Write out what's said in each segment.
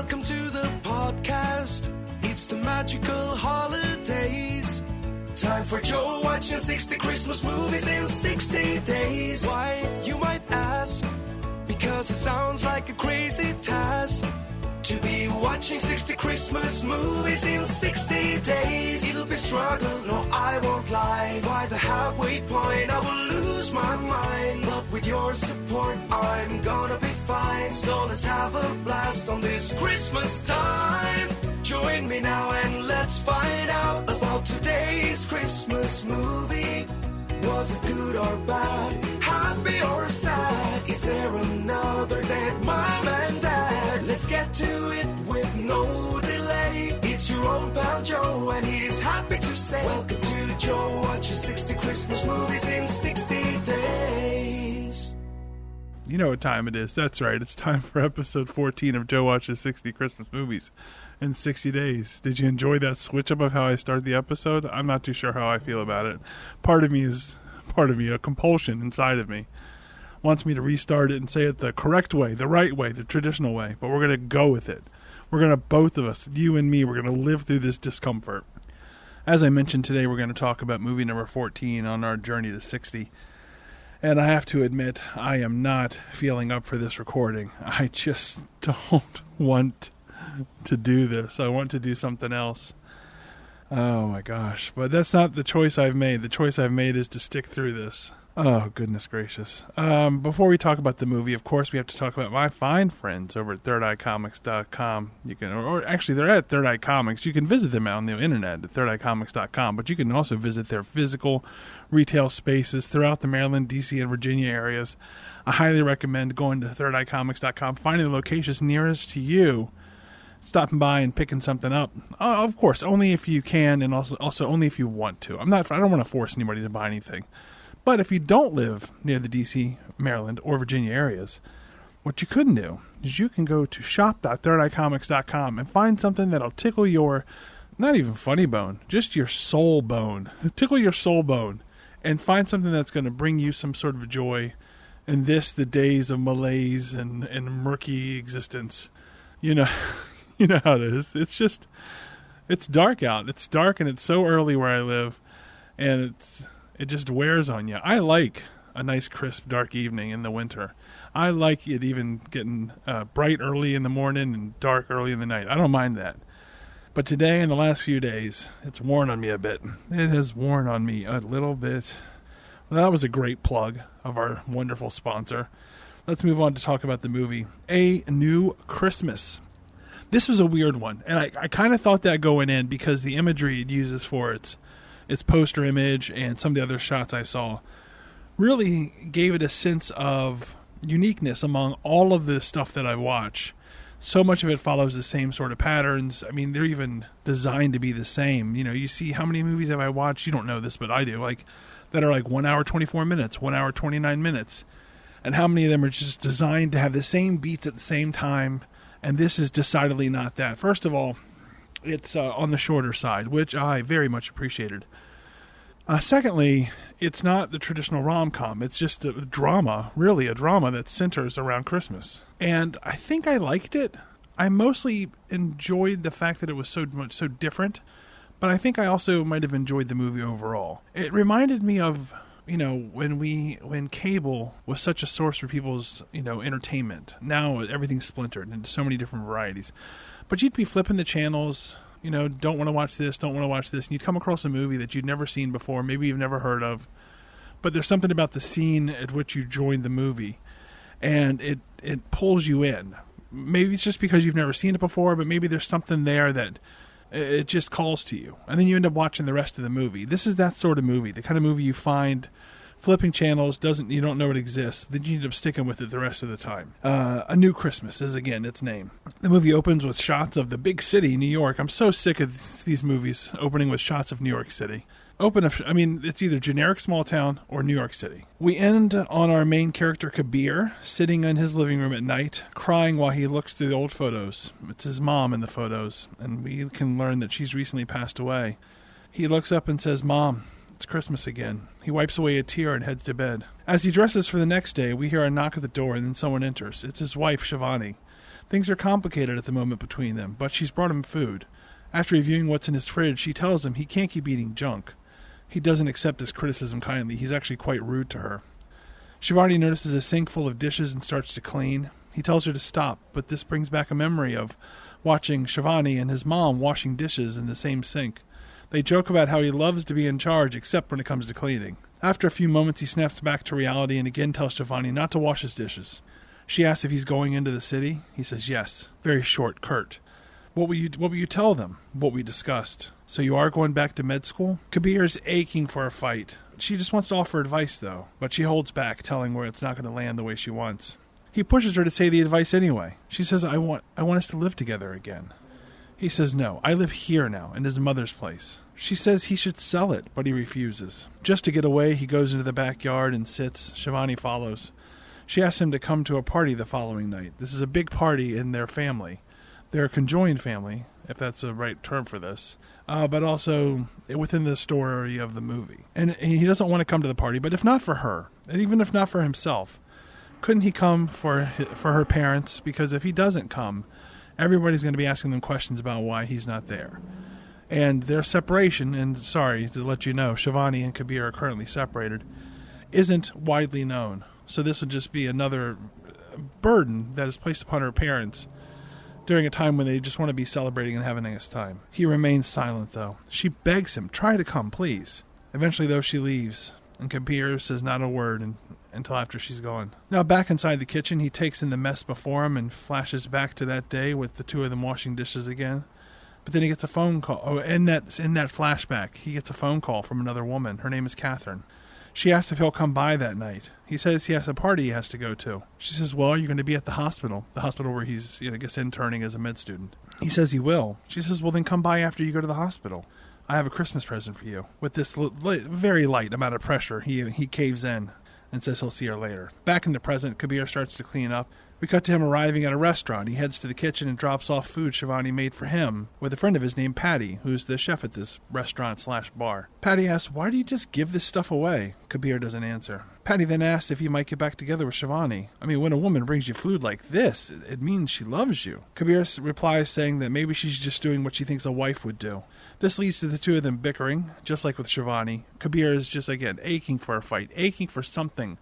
Welcome to the podcast. It's the magical holidays. Time for Joe watching 60 Christmas movies in 60 days. Why, you might ask? Because it sounds like a crazy task to be watching 60 Christmas movies in 60 days. It'll be struggle, no I won't lie. By the halfway point I will lose my mind, but with your support I'm gonna be fine. So let's have a blast on this Christmas time. Join me now and let's find out about today's Christmas movie. Was it good or bad? Happy or sad? Is there another dead mom and dad? Let's get to it with no delay. It's your old pal Joe and he's happy to say welcome to Joe watches 60 Christmas movies in 60 days. You know what time it is. That's right. It's time for episode 14 of Joe Watches 60 Christmas Movies in 60 days. Did you enjoy that switch up of how I start the episode? I'm not too sure how I feel about it. Part of me, a compulsion inside of me, wants me to restart it and say it the correct way, the right way, the traditional way. But we're going to go with it. We're going to, both of us, you and me, we're going to live through this discomfort. As I mentioned today, we're going to talk about movie number 14 on our journey to 60. And I have to admit, I am not feeling up for this recording. I just don't want to do this. I want to do something else. Oh my gosh. But that's not the choice I've made. The choice I've made is to stick through this. Oh, goodness gracious. Before we talk about the movie, of course, we have to talk about my fine friends over at thirdeyecomics.com. You can, or actually, they're at Third Eye Comics. You can visit them on the internet at thirdeyecomics.com, but you can also visit their physical retail spaces throughout the Maryland, D.C., and Virginia areas. I highly recommend going to thirdeyecomics.com, finding the locations nearest to you, stopping by and picking something up. Of course, only if you can, and also only if you want to. I don't want to force anybody to buy anything. But if you don't live near the D.C., Maryland, or Virginia areas, what you could do is you can go to shop.thirdeyecomics.com and find something that'll tickle your, not even funny bone, just your soul bone. Tickle your soul bone and find something that's going to bring you some sort of joy in the days of malaise and murky existence. You know, you know how it is. It's dark out. It's dark and it's so early where I live, and it just wears on you. I like a nice, crisp, dark evening in the winter. I like it even getting bright early in the morning and dark early in the night. I don't mind that. But today, in the last few days, it's worn on me a bit. It has worn on me a little bit. Well, that was a great plug of our wonderful sponsor. Let's move on to talk about the movie, A New Christmas. This was a weird one, and I kind of thought that going in because the imagery it uses for its poster image and some of the other shots I saw really gave it a sense of uniqueness among all of the stuff that I watch. So much of it follows the same sort of patterns. I mean, they're even designed to be the same. You know, you see how many movies have I watched? You don't know this, but I do. That are 1 hour, 24 minutes, 1 hour, 29 minutes. And how many of them are just designed to have the same beats at the same time. And this is decidedly not that. First of all, it's on the shorter side, which I very much appreciated. Secondly, it's not the traditional rom-com. It's just a drama, really a drama that centers around Christmas. And I think I liked it. I mostly enjoyed the fact that it was so different, but I think I also might have enjoyed the movie overall. It reminded me of, when cable was such a source for people's, entertainment. Now everything's splintered into so many different varieties. But you'd be flipping the channels, don't want to watch this, don't want to watch this, and you'd come across a movie that you'd never seen before, maybe you've never heard of, but there's something about the scene at which you joined the movie, and it pulls you in. Maybe it's just because you've never seen it before, but maybe there's something there that it just calls to you, and then you end up watching the rest of the movie. This is that sort of movie, the kind of movie you find flipping channels, you don't know it exists, then you end up sticking with it the rest of the time. A New Christmas is, again, its name. The movie opens with shots of the big city, New York. I'm so sick of these movies opening with shots of New York City. It's either generic small town or New York City. We end on our main character, Gabir, sitting in his living room at night, crying while he looks through the old photos. It's his mom in the photos, and we can learn that she's recently passed away. He looks up and says, "Mom, it's Christmas again." He wipes away a tear and heads to bed. As he dresses for the next day, we hear a knock at the door and then someone enters. It's his wife, Shivani. Things are complicated at the moment between them, but she's brought him food. After reviewing what's in his fridge, she tells him he can't keep eating junk. He doesn't accept his criticism kindly. He's actually quite rude to her. Shivani notices a sink full of dishes and starts to clean. He tells her to stop, but this brings back a memory of watching Shivani and his mom washing dishes in the same sink. They joke about how he loves to be in charge, except when it comes to cleaning. After a few moments, he snaps back to reality and again tells Shivani not to wash his dishes. She asks if he's going into the city. He says yes. Very short, curt. What will you tell them? What we discussed. So you are going back to med school? Kabir's aching for a fight. She just wants to offer advice, though, but she holds back, telling her it's not going to land the way she wants. He pushes her to say the advice anyway. She says, I want us to live together again. He says, no, I live here now, in his mother's place. She says he should sell it, but he refuses. Just to get away, he goes into the backyard and sits. Shivani follows. She asks him to come to a party the following night. This is a big party in their family. They're a conjoined family, if that's the right term for this, but also within the story of the movie. And he doesn't want to come to the party, but if not for her, and even if not for himself, couldn't he come for her parents? Because if he doesn't come, everybody's going to be asking them questions about why he's not there. And their separation, and sorry to let you know, Shivani and Kabir are currently separated, isn't widely known. So this would just be another burden that is placed upon her parents during a time when they just want to be celebrating and having a nice time. He remains silent, though. She begs him, try to come, please. Eventually, though, she leaves, and Kabir says not a word until after she's gone. Now, back inside the kitchen, he takes in the mess before him and flashes back to that day with the two of them washing dishes again. But then he gets a phone call. Oh, in that flashback, he gets a phone call from another woman. Her name is Catherine. She asks if he'll come by that night. He says he has a party he has to go to. She says, well, you're going to be at the hospital where he's, I guess, interning as a med student. He says he will. She says, well, then come by after you go to the hospital. I have a Christmas present for you. With this very light amount of pressure, he caves in and says he'll see her later. Back in the present, Kabir starts to clean up. We cut to him arriving at a restaurant. He heads to the kitchen and drops off food Shivani made for him with a friend of his named Patty, who's the chef at this restaurant/bar. Patty asks, why do you just give this stuff away? Kabir doesn't answer. Patty then asks if he might get back together with Shivani. I mean, when a woman brings you food like this, it means she loves you. Kabir replies saying that maybe she's just doing what she thinks a wife would do. This leads to the two of them bickering, just like with Shivani. Kabir is just, again, aching for a fight, aching for something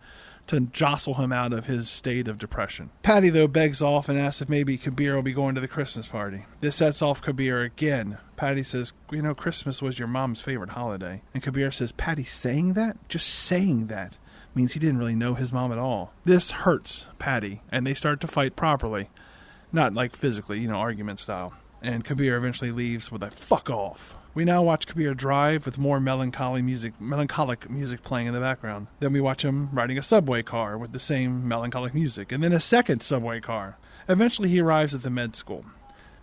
to jostle him out of his state of depression. Patty, though, begs off and asks if maybe Kabir will be going to the Christmas party. This sets off Kabir again. Patty says, Christmas was your mom's favorite holiday. And Kabir says, Patty saying that? Just saying that means he didn't really know his mom at all. This hurts Patty, and they start to fight properly. Not like physically, argument style. And Kabir eventually leaves with a fuck off. We now watch Kabir drive with more melancholic music playing in the background. Then we watch him riding a subway car with the same melancholic music, and then a second subway car. Eventually he arrives at the med school.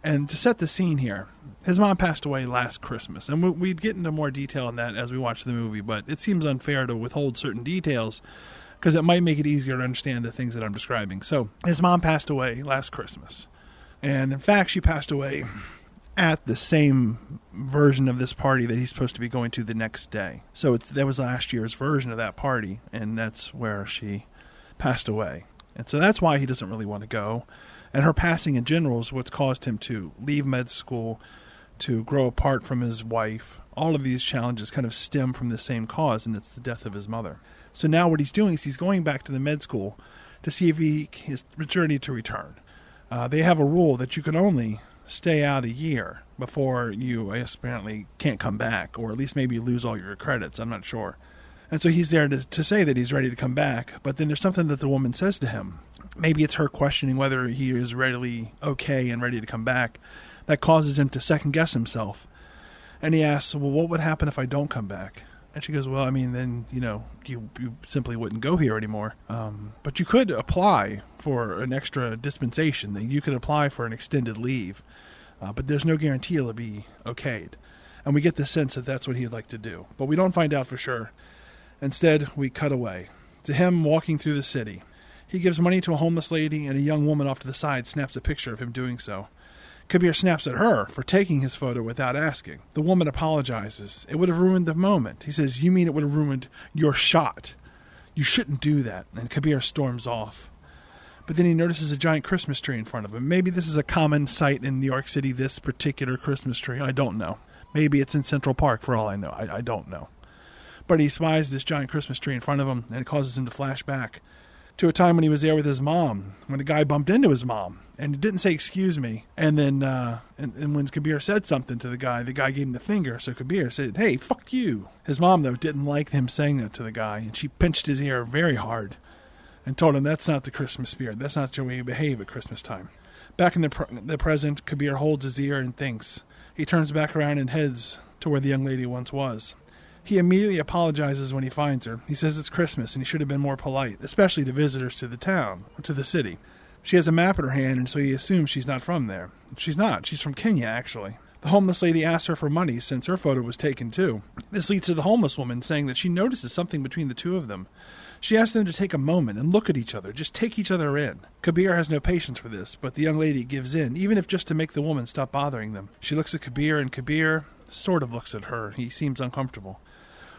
And to set the scene here, his mom passed away last Christmas, and we'd get into more detail on that as we watch the movie, but it seems unfair to withhold certain details because it might make it easier to understand the things that I'm describing. So his mom passed away last Christmas, and in fact she passed away at the same version of this party that he's supposed to be going to the next day. So that was last year's version of that party, and that's where she passed away. And so that's why he doesn't really want to go. And her passing in general is what's caused him to leave med school, to grow apart from his wife. All of these challenges kind of stem from the same cause, and it's the death of his mother. So now what he's doing is he's going back to the med school to see if he is ready to return. They have a rule that you can only stay out a year before you apparently can't come back, or at least maybe lose all your credits. I'm not sure. And so he's there to say that he's ready to come back, but then there's something that the woman says to him. Maybe it's her questioning whether he is really okay and ready to come back that causes him to second-guess himself. And he asks, well, what would happen if I don't come back? And she goes, well, I mean, then, you simply wouldn't go here anymore. But you could apply for an extra dispensation. You could apply for an extended leave. But there's no guarantee it'll be okayed. And we get the sense that that's what he'd like to do. But we don't find out for sure. Instead, we cut away to him walking through the city. He gives money to a homeless lady, and a young woman off to the side snaps a picture of him doing so. Kabir snaps at her for taking his photo without asking. The woman apologizes. It would have ruined the moment. He says, you mean it would have ruined your shot? You shouldn't do that. And Kabir storms off. But then he notices a giant Christmas tree in front of him. Maybe this is a common sight in New York City, this particular Christmas tree. I don't know. Maybe it's in Central Park for all I know. I don't know. But he spies this giant Christmas tree in front of him, and it causes him to flash back to a time when he was there with his mom, when a guy bumped into his mom, and he didn't say, excuse me. And then and when Gabir said something to the guy gave him the finger, so Gabir said, hey, fuck you. His mom, though, didn't like him saying that to the guy, and she pinched his ear very hard and told him that's not the Christmas spirit. That's not the way you behave at Christmas time. Back in the present, Gabir holds his ear and thinks. He turns back around and heads to where the young lady once was. He immediately apologizes when he finds her. He says it's Christmas and he should have been more polite, especially to visitors to the town, or to the city. She has a map in her hand, and so he assumes she's not from there. She's not. She's from Kenya, actually. The homeless lady asks her for money since her photo was taken too. This leads to the homeless woman saying that she notices something between the two of them. She asks them to take a moment and look at each other, just take each other in. Gabir has no patience for this, but the young lady gives in, even if just to make the woman stop bothering them. She looks at Gabir, and Gabir sort of looks at her. He seems uncomfortable.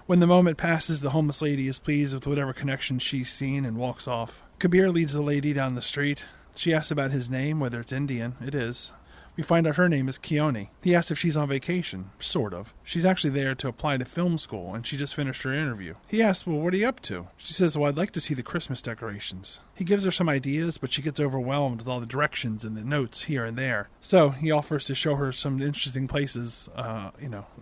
When the moment passes, the homeless lady is pleased with whatever connection she's seen and walks off. Gabir leads the lady down the street. She asks about his name, whether it's Indian. It is. We find out her name is Keone. He asks if she's on vacation. Sort of. She's actually there to apply to film school, and she just finished her interview. He asks, well, what are you up to? She says, well, I'd like to see the Christmas decorations. He gives her some ideas, but she gets overwhelmed with all the directions and the notes here and there. So he offers to show her some interesting places,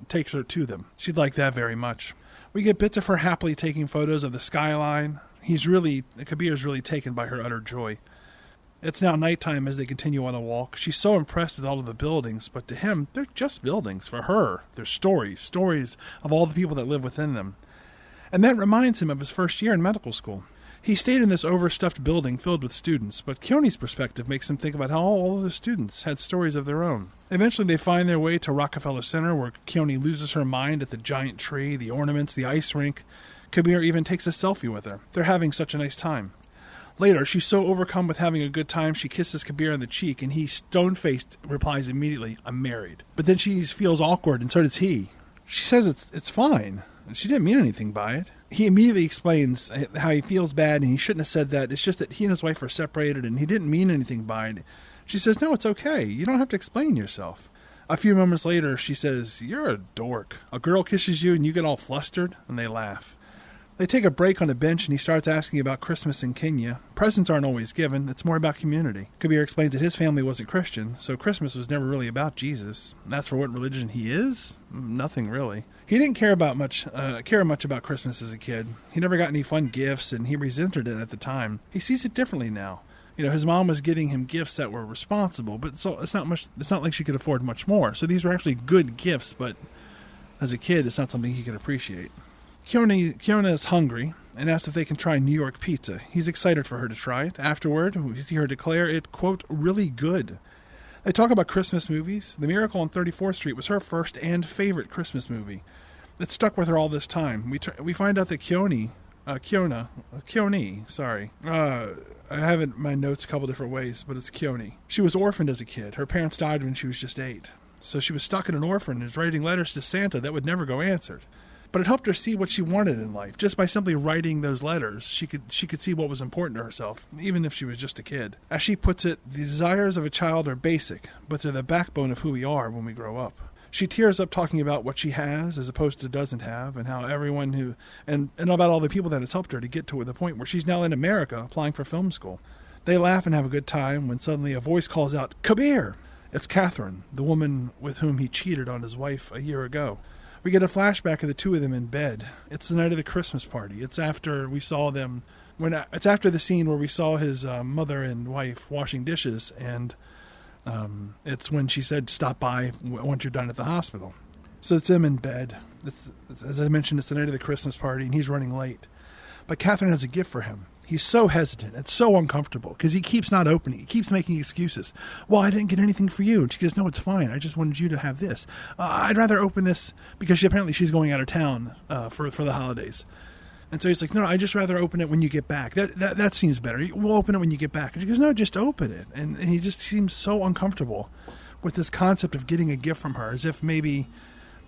takes her to them. She'd like that very much. We get bits of her happily taking photos of the skyline. Kabir's really taken by her utter joy. It's now nighttime as they continue on the walk. She's so impressed with all of the buildings, but to him, they're just buildings. For her, they're stories of all the people that live within them. And that reminds him of his first year in medical school. He stayed in this overstuffed building filled with students, but Keone's perspective makes him think about how all of the students had stories of their own. Eventually they find their way to Rockefeller Center, where Keone loses her mind at the giant tree, the ornaments, the ice rink. Gabir even takes a selfie with her. They're having such a nice time. Later, she's so overcome with having a good time, she kisses Gabir on the cheek, and he, stone-faced, replies immediately, I'm married. But then she feels awkward, and so does he. She says it's fine. She didn't mean anything by it. He immediately explains how he feels bad, and he shouldn't have said that. It's just that he and his wife are separated, and he didn't mean anything by it. She says, no, it's okay. You don't have to explain yourself. A few moments later, she says, you're a dork. A girl kisses you, and you get all flustered, and they laugh. They take a break on a bench, and he starts asking about Christmas in Kenya. Presents aren't always given. It's more about community. Gabir explains that his family wasn't Christian, so Christmas was never really about Jesus. As for what religion he is, nothing really. He didn't care much about Christmas as a kid. He never got any fun gifts, and he resented it at the time. He sees it differently now. His mom was getting him gifts that were responsible, but it's not like she could afford much more. So these were actually good gifts, but as a kid, it's not something he could appreciate. Keone is hungry and asks if they can try New York pizza. He's excited for her to try it. Afterward, we see her declare it, quote, really good. They talk about Christmas movies. The Miracle on 34th Street was her first and favorite Christmas movie. It stuck with her all this time. We find out that Keone, I have it in my notes a couple different ways, but it's Keone. She was orphaned as a kid. Her parents died when she was just 8. So she was stuck in an orphanage writing letters to Santa that would never go answered. But it helped her see what she wanted in life. Just by simply writing those letters, she could see what was important to herself, even if she was just a kid. As she puts it, the desires of a child are basic, but they're the backbone of who we are when we grow up. She tears up talking about what she has as opposed to doesn't have, and how everyone and about all the people that it's helped her to get to the point where she's now in America applying for film school. They laugh and have a good time when suddenly a voice calls out, Gabir! It's Catherine, the woman with whom he cheated on his wife a year ago. We get a flashback of the two of them in bed. It's the night of the Christmas party. It's after we saw them. It's after the scene where we saw his mother and wife washing dishes, and it's when she said, "Stop by once you're done at the hospital." So it's them in bed. As I mentioned, it's the night of the Christmas party, and he's running late. But Catherine has a gift for him. He's so hesitant. It's so uncomfortable because he keeps not opening. He keeps making excuses. Well, I didn't get anything for you. And she goes, no, it's fine. I just wanted you to have this. I'd rather open this because she's going out of town for the holidays. And so he's like, no, I'd just rather open it when you get back. That seems better. We'll open it when you get back. And she goes, no, just open it. And he just seems so uncomfortable with this concept of getting a gift from her, as if maybe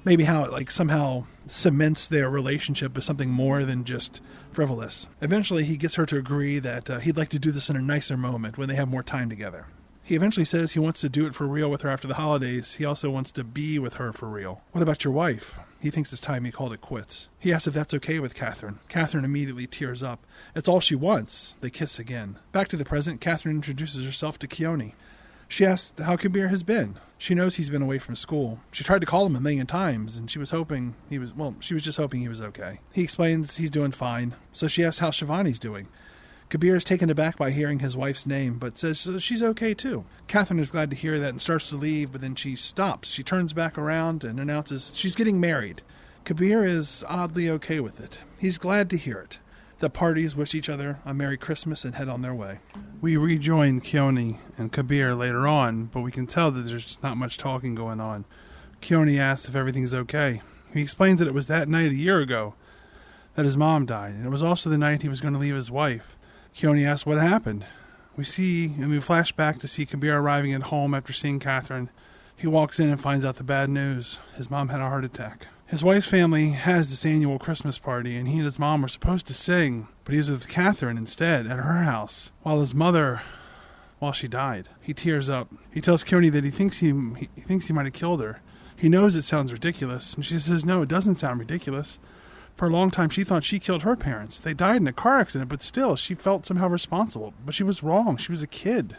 Maybe how it like somehow cements their relationship as something more than just frivolous. Eventually, he gets her to agree that he'd like to do this in a nicer moment when they have more time together. He eventually says he wants to do it for real with her after the holidays. He also wants to be with her for real. What about your wife? He thinks it's time he called it quits. He asks if that's okay with Catherine. Catherine immediately tears up. It's all she wants. They kiss again. Back to the present, Catherine introduces herself to Keone. She asks how Gabir has been. She knows he's been away from school. She tried to call him a million times, and she was just hoping he was okay. He explains he's doing fine, so she asks how Shivani's doing. Gabir is taken aback by hearing his wife's name, but says she's okay too. Catherine is glad to hear that and starts to leave, but then she stops. She turns back around and announces she's getting married. Gabir is oddly okay with it. He's glad to hear it. The parties wish each other a Merry Christmas and head on their way. We rejoin Keone and Gabir later on, but we can tell that there's just not much talking going on. Keone asks if everything's okay. He explains that it was that night a year ago that his mom died, and it was also the night he was going to leave his wife. Keone asks what happened. We flash back to see Gabir arriving at home after seeing Catherine. He walks in and finds out the bad news. His mom had a heart attack. His wife's family has this annual Christmas party, and he and his mom were supposed to sing, but he was with Catherine instead at her house, while she died. He tears up. He tells Keone that he thinks he might have killed her. He knows it sounds ridiculous, and she says, no, it doesn't sound ridiculous. For a long time, she thought she killed her parents. They died in a car accident, but still, she felt somehow responsible. But she was wrong. She was a kid.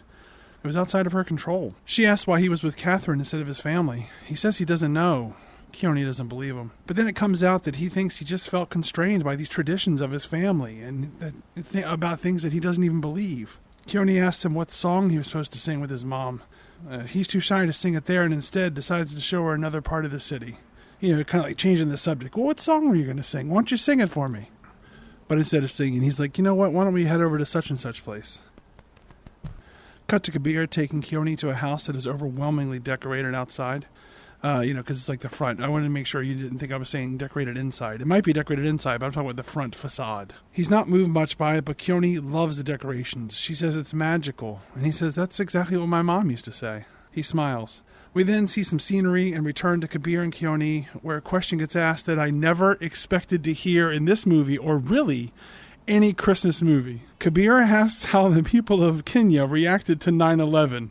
It was outside of her control. She asks why he was with Catherine instead of his family. He says he doesn't know. Keone doesn't believe him. But then it comes out that he thinks he just felt constrained by these traditions of his family and about things that he doesn't even believe. Keone asks him what song he was supposed to sing with his mom. He's too shy to sing it there and instead decides to show her another part of the city. Kind of like changing the subject. Well, what song were you going to sing? Why don't you sing it for me? But instead of singing, he's like, you know what? Why don't we head over to such and such place? Cut to Gabir taking Keone to a house that is overwhelmingly decorated outside. Because it's like the front. I wanted to make sure you didn't think I was saying decorated inside. It might be decorated inside, but I'm talking about the front facade. He's not moved much by it, but Keone loves the decorations. She says it's magical, and he says that's exactly what my mom used to say. He smiles. We then see some scenery and return to Gabir and Keone, where a question gets asked that I never expected to hear in this movie, or really any Christmas movie. Gabir asks how the people of Kenya reacted to 9/11.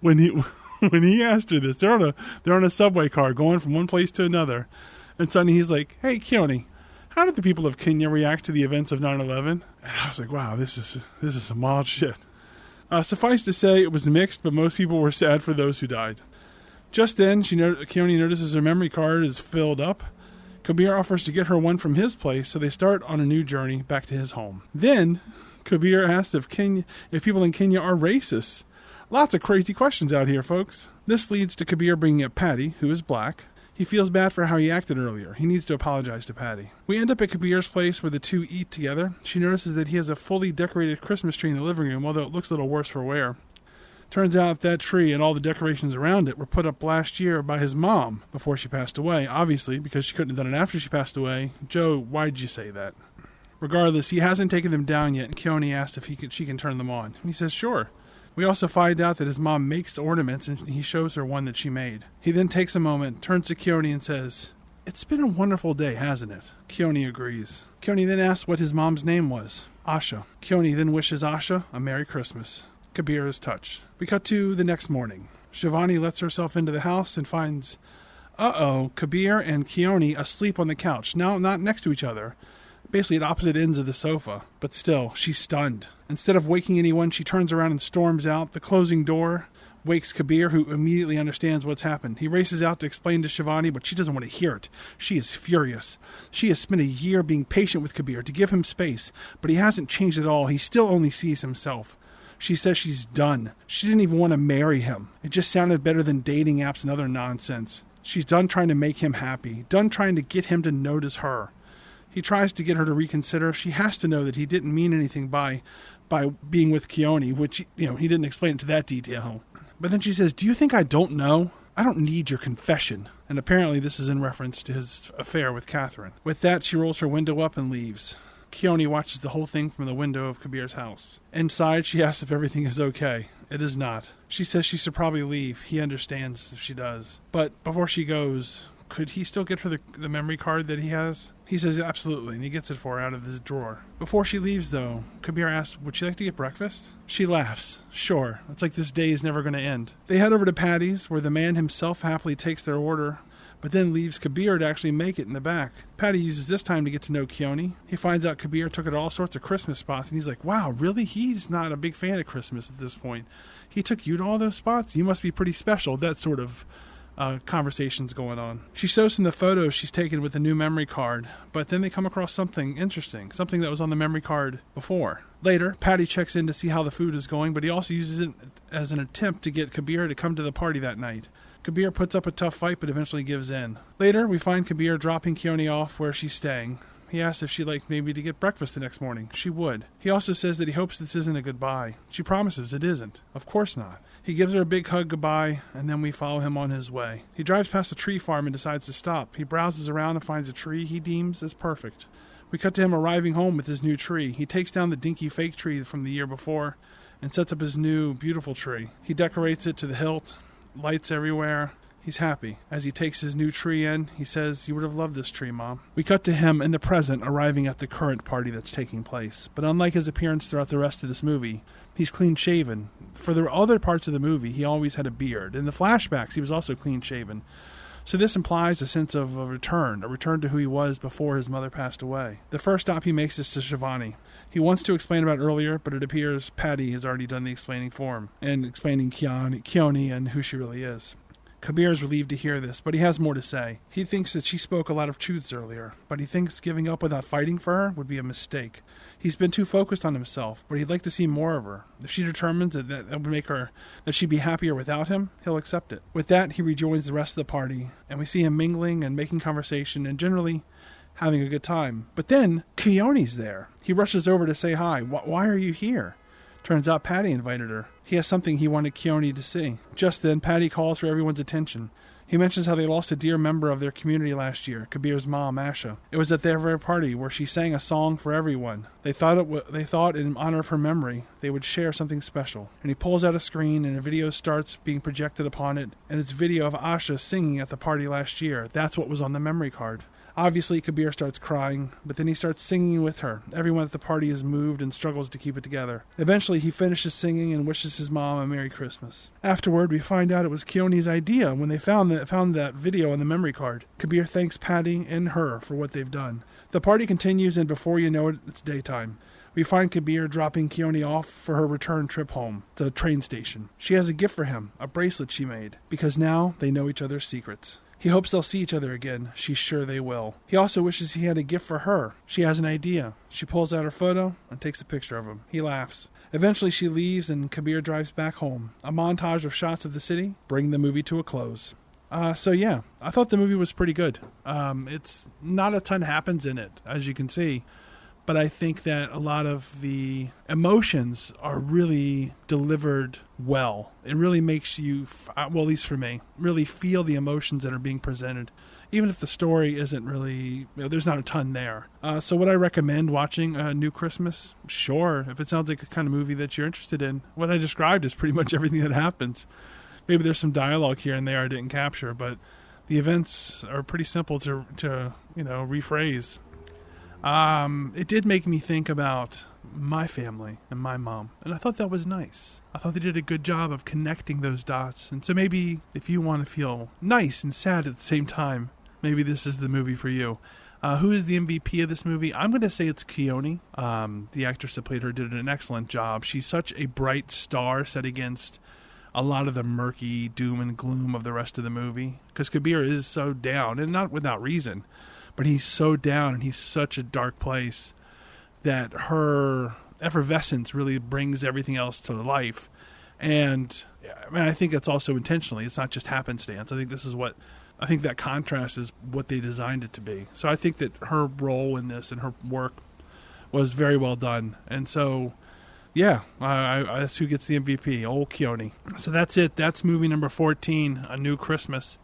When he asked her this, they're on a subway car going from one place to another, and suddenly he's like, "Hey, Keone, how did the people of Kenya react to the events of 9/11?" And I was like, "Wow, this is some wild shit." Suffice to say, it was mixed, but most people were sad for those who died. Just then, Keone notices her memory card is filled up. Gabir offers to get her one from his place, so they start on a new journey back to his home. Then, Gabir asks if people in Kenya are racist. Lots of crazy questions out here, folks. This leads to Gabir bringing up Patty, who is black. He feels bad for how he acted earlier. He needs to apologize to Patty. We end up at Gabir's place where the two eat together. She notices that he has a fully decorated Christmas tree in the living room, although it looks a little worse for wear. Turns out that tree and all the decorations around it were put up last year by his mom before she passed away, obviously, because she couldn't have done it after she passed away. Joe, why'd you say that? Regardless, he hasn't taken them down yet, and Keone asks if she can turn them on. He says, sure. We also find out that his mom makes ornaments, and he shows her one that she made. He then takes a moment, turns to Keone and says, "It's been a wonderful day, hasn't it?" Keone agrees. Keone then asks what his mom's name was. Asha. Keone then wishes Asha a Merry Christmas. Gabir is touched. We cut to the next morning. Shivani lets herself into the house and finds, Gabir and Keone asleep on the couch. Now, not next to each other. Basically at opposite ends of the sofa. But still, she's stunned. Instead of waking anyone, she turns around and storms out. The closing door wakes Gabir, who immediately understands what's happened. He races out to explain to Shivani, but she doesn't want to hear it. She is furious. She has spent a year being patient with Gabir to give him space, but he hasn't changed at all. He still only sees himself. She says she's done. She didn't even want to marry him. It just sounded better than dating apps and other nonsense. She's done trying to make him happy, done trying to get him to notice her. He tries to get her to reconsider. She has to know that he didn't mean anything by being with Keone, which, he didn't explain it to that detail. But then she says, "Do you think I don't know? I don't need your confession." And apparently this is in reference to his affair with Catherine. With that, she rolls her window up and leaves. Keone watches the whole thing from the window of Gabir's house. Inside, she asks if everything is okay. it is not. She says she should probably leave. He understands if she does. But before she goes, could he still get her the memory card that he has? He says absolutely, and he gets it for her out of his drawer. Before she leaves, though, Kabir asks, would she like to get breakfast? She laughs. Sure. It's like this day is never going to end. They head over to Patty's, where the man himself happily takes their order, but then leaves Kabir to actually make it in the back. Patty uses this time to get to know Keone. He finds out Kabir took it all sorts of Christmas spots, and he's like, wow, really? He's not a big fan of Christmas at this point. He took you to all those spots? You must be pretty special. That sort of conversations going on. She shows him the photos she's taken with the new memory card, but then they come across something interesting, something that was on the memory card before. Later, Patty checks in to see how the food is going, but he also uses it as an attempt to get Kabir to come to the party that night. Kabir puts up a tough fight, but eventually gives in. Later, we find Kabir dropping Keone off where she's staying. He asks if she'd like maybe to get breakfast the next morning. She would. He also says that he hopes this isn't a goodbye. She promises it isn't. Of course not. He gives her a big hug goodbye, and then we follow him on his way. He drives past a tree farm and decides to stop. He browses around and finds a tree he deems as perfect. We cut to him arriving home with his new tree. He takes down the dinky fake tree from the year before and sets up his new, beautiful tree. He decorates it to the hilt, lights everywhere. He's happy. As he takes his new tree in, he says, you would have loved this tree, Mom. We cut to him in the present, arriving at the current party that's taking place. But unlike his appearance throughout the rest of this movie, he's clean-shaven. For the other parts of the movie, he always had a beard. In the flashbacks, he was also clean-shaven. So this implies a sense of a return to who he was before his mother passed away. The first stop he makes is to Shivani. He wants to explain about earlier, but it appears Patty has already done the explaining for him, and explaining Keone and who she really is. Kabir is relieved to hear this, but he has more to say. He thinks that she spoke a lot of truths earlier, but he thinks giving up without fighting for her would be a mistake. He's been too focused on himself, but he'd like to see more of her. If she determines that would make her, that she'd be happier without him, he'll accept it. With that, he rejoins the rest of the party, and we see him mingling and making conversation and generally having a good time. But then, Keone's there. He rushes over to say hi. Why are you here? Turns out Patty invited her. He has something he wanted Keone to see. Just then, Patty calls for everyone's attention. He mentions how they lost a dear member of their community last year, Kabir's mom, Asha. It was at their very party where she sang a song for everyone. They thought in honor of her memory, they would share something special. And he pulls out a screen, and a video starts being projected upon it, and it's video of Asha singing at the party last year. That's what was on the memory card. Obviously, Kabir starts crying, but then he starts singing with her. Everyone at the party is moved and struggles to keep it together. Eventually, he finishes singing and wishes his mom a Merry Christmas. Afterward, we find out it was Keone's idea when they found that video on the memory card. Kabir thanks Patty and her for what they've done. The party continues, and before you know it, it's daytime. We find Kabir dropping Keone off for her return trip home to the train station. She has a gift for him, a bracelet she made, because now they know each other's secrets. He hopes they'll see each other again. She's sure they will. He also wishes he had a gift for her. She has an idea. She pulls out her photo and takes a picture of him. He laughs. Eventually she leaves and Kabir drives back home. A montage of shots of the city bring the movie to a close. So yeah, I thought the movie was pretty good. It's not a ton happens in it, as you can see. But I think that a lot of the emotions are really delivered well. It really makes you, well, at least for me, really feel the emotions that are being presented. Even if the story isn't really, there's not a ton there. So would I recommend watching New Christmas? Sure, if it sounds like a kind of movie that you're interested in. What I described is pretty much everything that happens. Maybe there's some dialogue here and there I didn't capture, but the events are pretty simple to rephrase. It did make me think about my family and my mom, and I thought that was nice. I thought they did a good job of connecting those dots, and so maybe if you want to feel nice and sad at the same time, maybe this is the movie for you. Who is the MVP of this movie? I'm going to say it's Keone. The actress that played her did an excellent job. She's such a bright star set against a lot of the murky doom and gloom of the rest of the movie, because Kabir is so down, and not without reason. But he's so down and he's such a dark place that her effervescence really brings everything else to life. And I think that's also intentionally. It's not just happenstance. I think that contrast is what they designed it to be. So I think that her role in this and her work was very well done. And so, yeah, that's who gets the MVP, old Keone. So that's it. That's movie number 14, A New Christmas.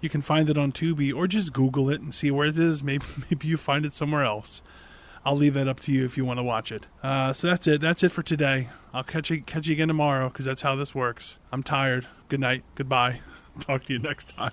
You can find it on Tubi, or just Google it and see where it is. Maybe you find it somewhere else. I'll leave that up to you if you want to watch it. So that's it. That's it for today. I'll catch you again tomorrow because that's how this works. I'm tired. Good night. Goodbye. Talk to you next time.